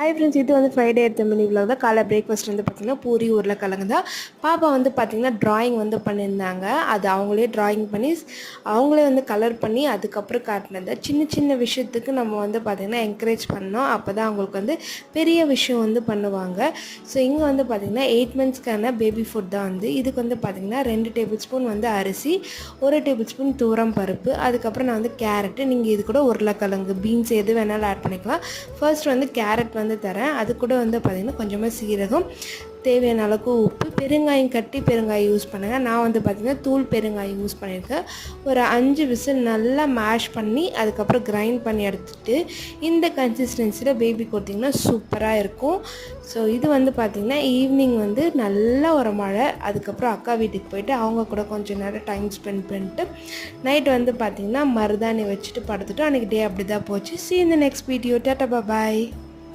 Hi friends, இது வந்து Friday எடுத்த மினி விலாக் தான். காலை பிரேக்ஃபாஸ்ட் வந்து பார்த்திங்கன்னா பூரி உருளைக்கிழங்கு தான். பாப்பா வந்து பார்த்திங்கன்னா ட்ராயிங் வந்து பண்ணியிருந்தாங்க. அது அவங்களே ட்ராயிங் பண்ணி அவங்களே வந்து கலர் பண்ணி அதுக்கப்புறம் காட்டினது. சின்ன சின்ன விஷயத்துக்கு நம்ம வந்து பார்த்திங்கன்னா என்கரேஜ் பண்ணோம். அப்போ தான் அவங்களுக்கு வந்து பெரிய விஷயம் வந்து பண்ணுவாங்க. ஸோ இங்கே வந்து பார்த்திங்கன்னா 8 மந்த்ஸ்க்கான பேபி ஃபுட் தான் வந்து. இதுக்கு வந்து பார்த்திங்கன்னா 2 டேபிள் ஸ்பூன் வந்து அரிசி, 1 டேபிள் ஸ்பூன் தூரம் பருப்பு, அதுக்கப்புறம் நான் வந்து கேரட்டு, நீங்கள் இது கூட உருளைக்கிழங்கு பீன்ஸ் எது வேணாலும் ஆட் பண்ணிக்கலாம். ஃபர்ஸ்ட் வந்து கேரட் வந்து தரேன். அது கூட வந்து பார்த்திங்கன்னா கொஞ்சமாக சீரகம், தேவையான அளவுக்கு உப்பு, பெருங்காயம் கட்டி பெருங்காயம் யூஸ் பண்ணுங்கள். நான் வந்து பார்த்திங்கன்னா தூள் பெருங்காயம் யூஸ் பண்ணியிருக்கேன். ஒரு 5 விசில் நல்லா மேஷ் பண்ணி அதுக்கப்புறம் கிரைண்ட் பண்ணி எடுத்துகிட்டு இந்த கன்சிஸ்டன்சியில் பேபி கொடுத்திங்கன்னா சூப்பராக இருக்கும். ஸோ இது வந்து பார்த்திங்கன்னா ஈவினிங் வந்து நல்லா ஒரு மழை. அதுக்கப்புறம் அக்கா வீட்டுக்கு போயிட்டு அவங்க கூட கொஞ்சம் நேரம் டைம் ஸ்பெண்ட் பண்ணிட்டு நைட் வந்து பார்த்திங்கன்னா மருதாணி வச்சுட்டு படுத்துட்டோம். அன்றைக்கி டே அப்படி தான் போச்சு. See you in the next video. Tata, bye bye.